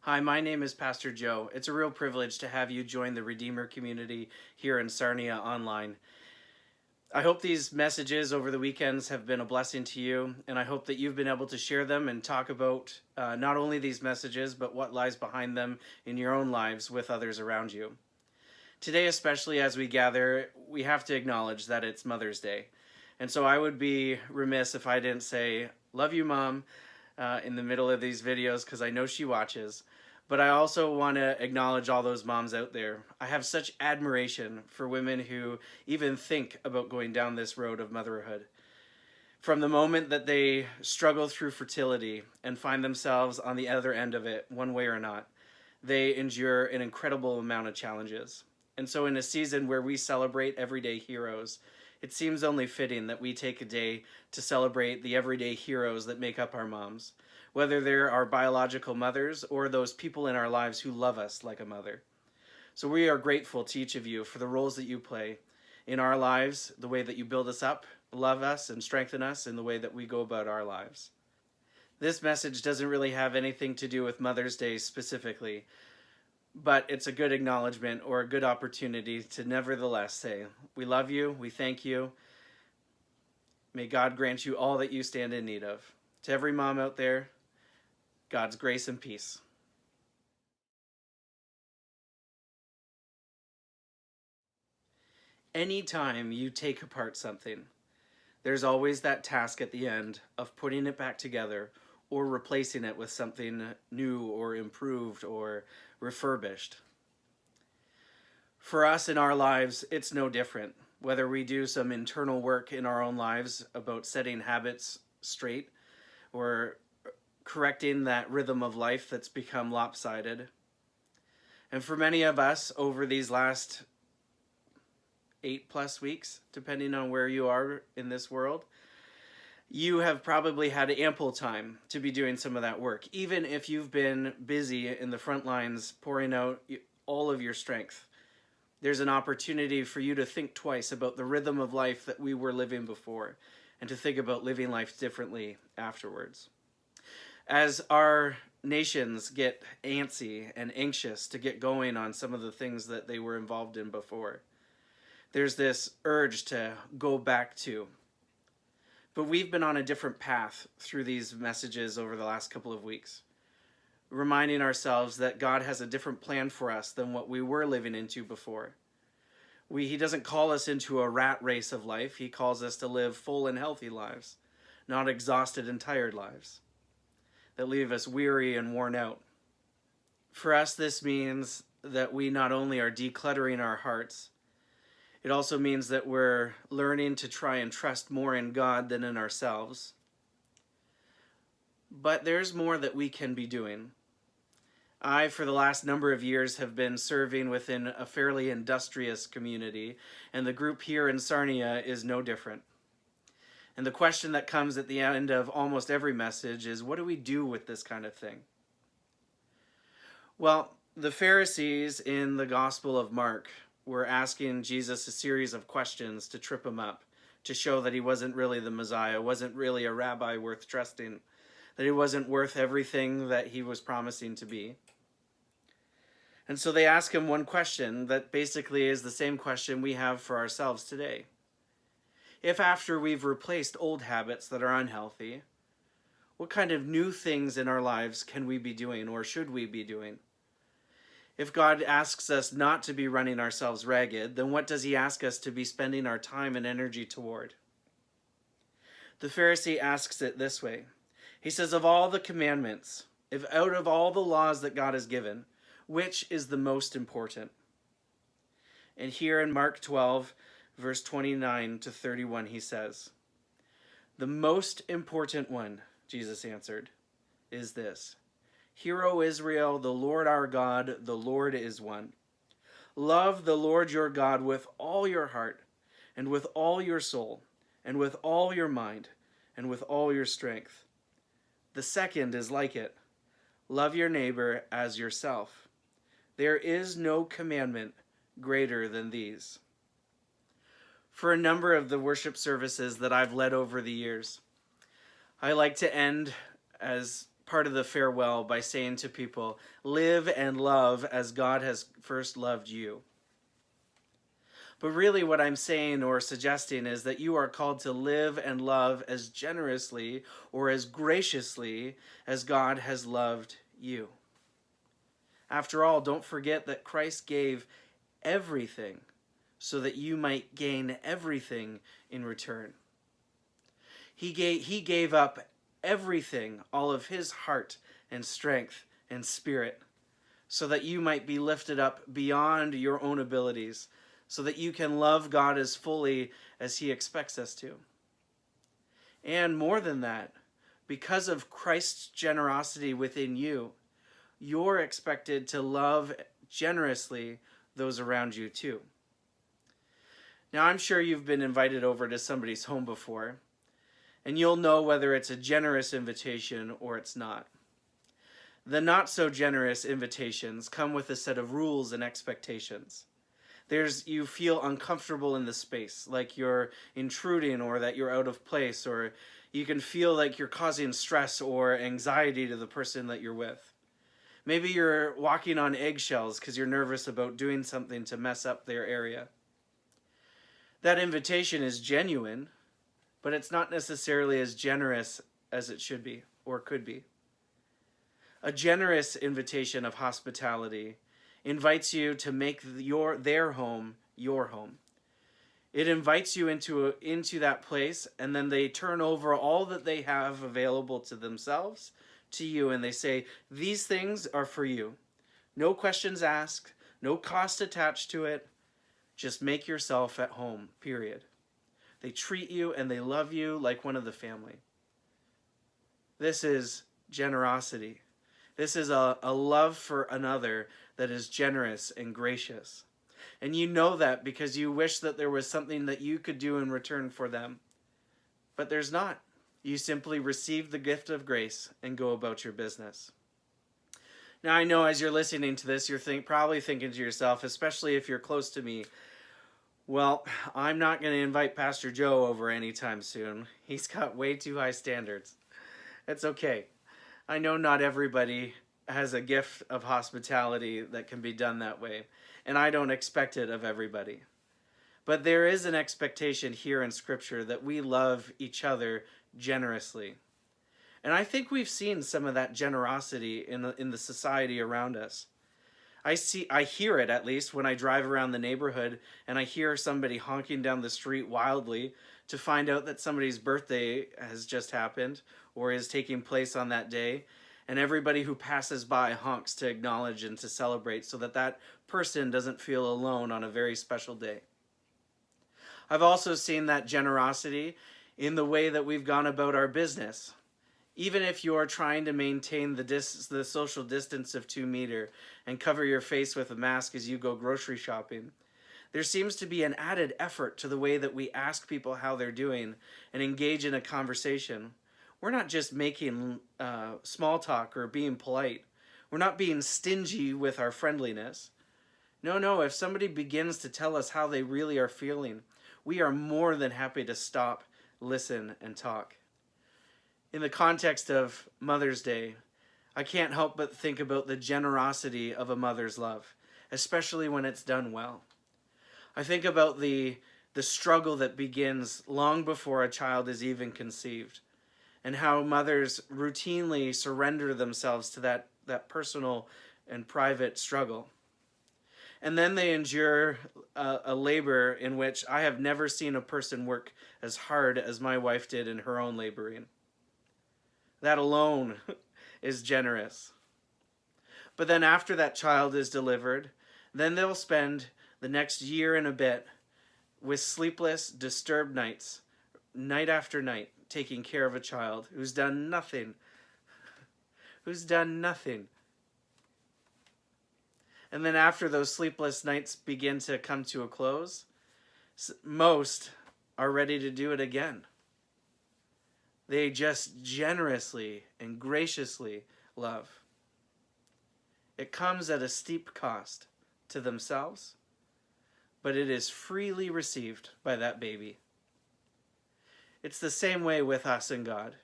Hi, my name is Pastor Joe. It's a real privilege to have you join the Redeemer community here in Sarnia online. I hope these messages over the weekends have been a blessing to you, and I hope that you've been able to share them and talk about not only these messages, but what lies behind them in your own lives with others around you. Today, especially as we gather, we have to acknowledge that it's Mother's Day. And so I would be remiss if I didn't say, love you, Mom, in the middle of these videos, because I know she watches. But I also want to acknowledge all those moms out there. I have such admiration for women who even think about going down this road of motherhood. From the moment that they struggle through fertility and find themselves on the other end of it, one way or not, they endure an incredible amount of challenges. And so in a season where we celebrate everyday heroes, it seems only fitting that we take a day to celebrate the everyday heroes that make up our moms, whether they're our biological mothers or those people in our lives who love us like a mother. So we are grateful to each of you for the roles that you play in our lives, the way that you build us up, love us, and strengthen us in the way that we go about our lives. This message doesn't really have anything to do with Mother's Day specifically, but it's a good acknowledgement or a good opportunity to nevertheless say, we love you, we thank you. May God grant you all that you stand in need of. To every mom out there, God's grace and peace. Anytime you take apart something, there's always that task at the end of putting it back together or replacing it with something new or improved or refurbished. For us in our lives, it's no different. Whether we do some internal work in our own lives about setting habits straight or correcting that rhythm of life that's become lopsided. And for many of us over these last 8+ weeks, depending on where you are in this world, you have probably had ample time to be doing some of that work, even if you've been busy in the front lines pouring out all of your strength. There's an opportunity for you to think twice about the rhythm of life that we were living before and to think about living life differently afterwards. As our nations get antsy and anxious to get going on some of the things that they were involved in before, there's this urge to go back to. But we've been on a different path through these messages over the last couple of weeks, reminding ourselves that God has a different plan for us than what we were living into before. He doesn't call us into a rat race of life. He calls us to live full and healthy lives, not exhausted and tired lives that leave us weary and worn out. For us, this means that we not only are decluttering our hearts, it also means that we're learning to try and trust more in God than in ourselves. But there's more that we can be doing. I, for the last number of years, have been serving within a fairly industrious community, and the group here in Sarnia is no different. And the question that comes at the end of almost every message is, what do we do with this kind of thing? Well, the Pharisees in the Gospel of Mark were asking Jesus a series of questions to trip him up, to show that he wasn't really the Messiah, wasn't really a rabbi worth trusting, that he wasn't worth everything that he was promising to be. And so they ask him one question that basically is the same question we have for ourselves today. If after we've replaced old habits that are unhealthy, what kind of new things in our lives can we be doing or should we be doing? If God asks us not to be running ourselves ragged, then what does he ask us to be spending our time and energy toward? The Pharisee asks it this way. He says, of all the commandments, if out of all the laws that God has given, which is the most important? And here in Mark 12, verse 29 to 31, he says, the most important one, Jesus answered, is this. Hear, O Israel, the Lord our God, the Lord is one. Love the Lord your God with all your heart, and with all your soul, and with all your mind, and with all your strength. The second is like it. Love your neighbor as yourself. There is no commandment greater than these. For a number of the worship services that I've led over the years, I like to end as part of the farewell by saying to people, live and love as God has first loved you. But really what I'm saying or suggesting is that you are called to live and love as generously or as graciously as God has loved you. After all, don't forget that Christ gave everything so that you might gain everything in return. He gave up everything, all of his heart and strength and spirit, so that you might be lifted up beyond your own abilities, so that you can love God as fully as he expects us to. And more than that, because of Christ's generosity within you, you're expected to love generously those around you too. Now, I'm sure you've been invited over to somebody's home before, and you'll know whether it's a generous invitation or it's not. The not so generous invitations come with a set of rules and expectations. You feel uncomfortable in the space, like you're intruding or that you're out of place, or you can feel like you're causing stress or anxiety to the person that you're with. Maybe you're walking on eggshells because you're nervous about doing something to mess up their area. That invitation is genuine, but it's not necessarily as generous as it should be or could be. A generous invitation of hospitality invites you to make their home your home. It invites you into that place, and then they turn over all that they have available to themselves to you, and they say, these things are for you. No questions asked, no cost attached to it. Just make yourself at home, period. They treat you and they love you like one of the family. This is generosity. This is a love for another that is generous and gracious. And you know that because you wish that there was something that you could do in return for them. But there's not. You simply receive the gift of grace and go about your business. Now, I know as you're listening to this, you're probably thinking to yourself, especially if you're close to me, well, I'm not going to invite Pastor Joe over anytime soon. He's got way too high standards. It's okay. I know not everybody has a gift of hospitality that can be done that way, and I don't expect it of everybody. But there is an expectation here in Scripture that we love each other generously. And I think we've seen some of that generosity in the society around us. I hear it at least when I drive around the neighborhood and I hear somebody honking down the street wildly to find out that somebody's birthday has just happened or is taking place on that day. And everybody who passes by honks to acknowledge and to celebrate so that that person doesn't feel alone on a very special day. I've also seen that generosity in the way that we've gone about our business. Even if you're trying to maintain the social distance of 2 meters and cover your face with a mask as you go grocery shopping, there seems to be an added effort to the way that we ask people how they're doing and engage in a conversation. We're not just making small talk or being polite. We're not being stingy with our friendliness. No, if somebody begins to tell us how they really are feeling, we are more than happy to stop, listen, and talk. In the context of Mother's Day, I can't help but think about the generosity of a mother's love, especially when it's done well. I think about the struggle that begins long before a child is even conceived, and how mothers routinely surrender themselves to that personal and private struggle. And then they endure a labor in which I have never seen a person work as hard as my wife did in her own laboring. That alone is generous. But then after that child is delivered, then they'll spend the next year and a bit with sleepless, disturbed nights, night after night, taking care of a child who's done nothing. And then after those sleepless nights begin to come to a close, most are ready to do it again. They just generously and graciously love. It comes at a steep cost to themselves, but it is freely received by that baby. It's the same way with us and God.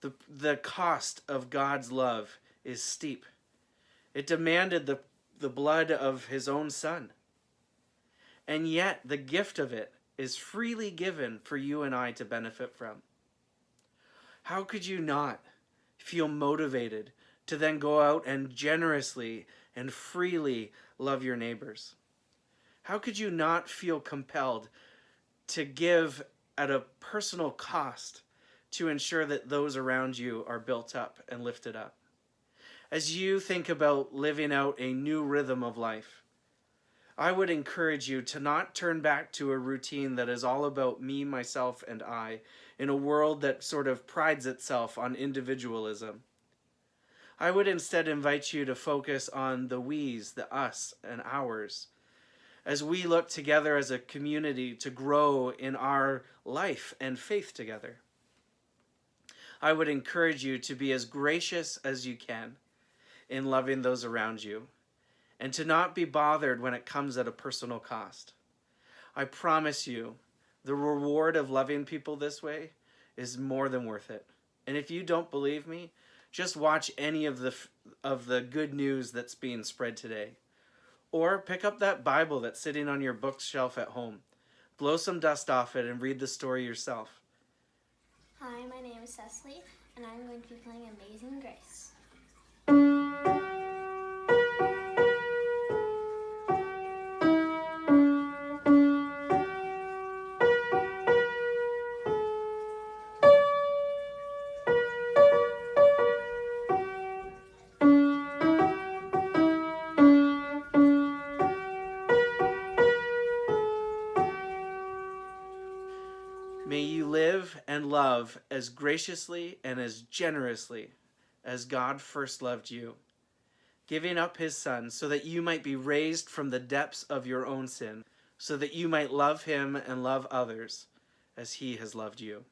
The cost of God's love is steep. It demanded the blood of his own son. And yet the gift of it is freely given for you and I to benefit from. How could you not feel motivated to then go out and generously and freely love your neighbors? How could you not feel compelled to give at a personal cost to ensure that those around you are built up and lifted up? As you think about living out a new rhythm of life, I would encourage you to not turn back to a routine that is all about me, myself, and I, in a world that sort of prides itself on individualism. I would instead invite you to focus on the we's, the us, and ours, as we look together as a community to grow in our life and faith together. I would encourage you to be as gracious as you can in loving those around you, and to not be bothered when it comes at a personal cost. I promise you, the reward of loving people this way is more than worth it. And if you don't believe me, just watch any of the good news that's being spread today. Or pick up that Bible that's sitting on your bookshelf at home. Blow some dust off it and read the story yourself. Hi, my name is Cecily, and I'm going to be playing Amazing Grace. May you live and love as graciously and as generously as God first loved you, giving up his son so that you might be raised from the depths of your own sin, so that you might love him and love others as he has loved you.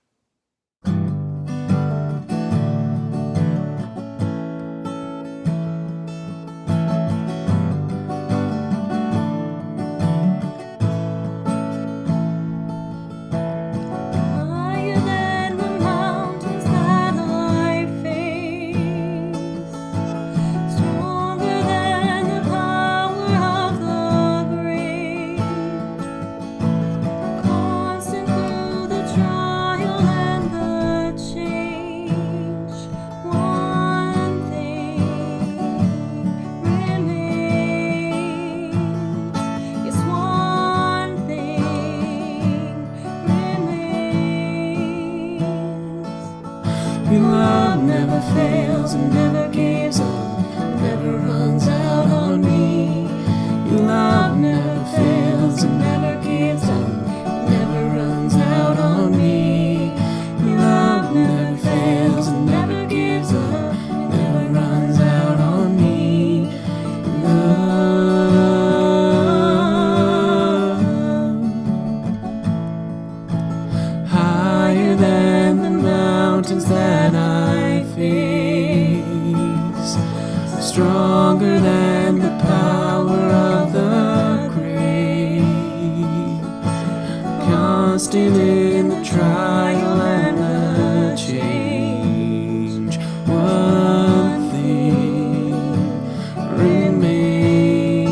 Your love never fails and never gives up, never runs out on me. Your love never fails and never gives up, never runs out on me. Your love never fails and never gives up, never runs out on me. Love higher than the mountains that I face, stronger than the power of the grave, constant in the trial and the change. One thing remains,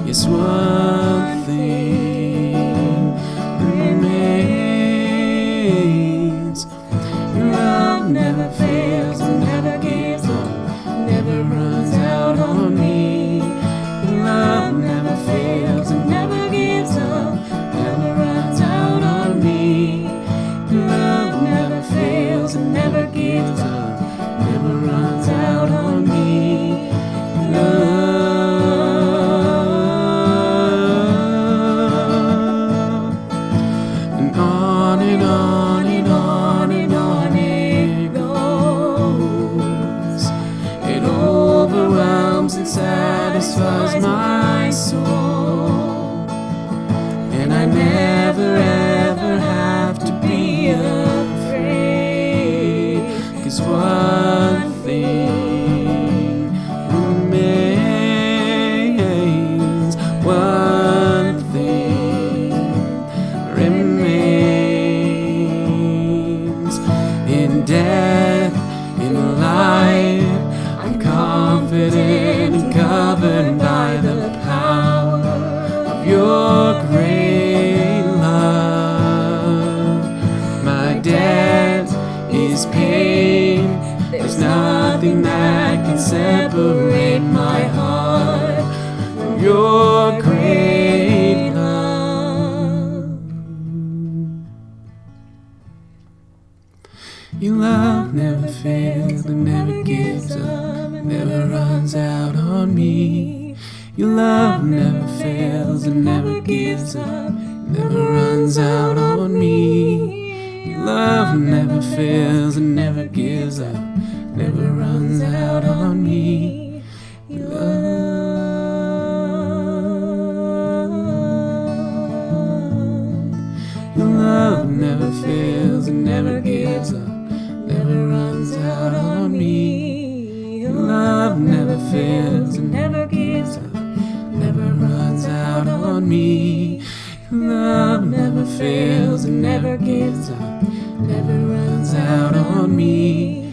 yes, one thing remains. Your love never fails and never gives up, never runs out on me. Your love never fails and never gives up, never runs out on me. Your love never fails and never gives up, never runs out on me. Love, and on and on and on and on it goes. It overwhelms and satisfies my soul, and I never ever have to be afraid, 'cause one thing remains, one thing remains. In confident and covered by the power of your great love. My debt is paid. There's nothing that can separate my heart from your great love. Your love never fails and never gives up, never runs out on me. Your love never fails and never gives up, never runs out on me. Your love never fails and never gives up, never runs out on me. Your love never fails and never gives up, never runs out on me. Your love never fails and never gives up, never runs out on me. Your love never fails and never gives up, never runs out on me.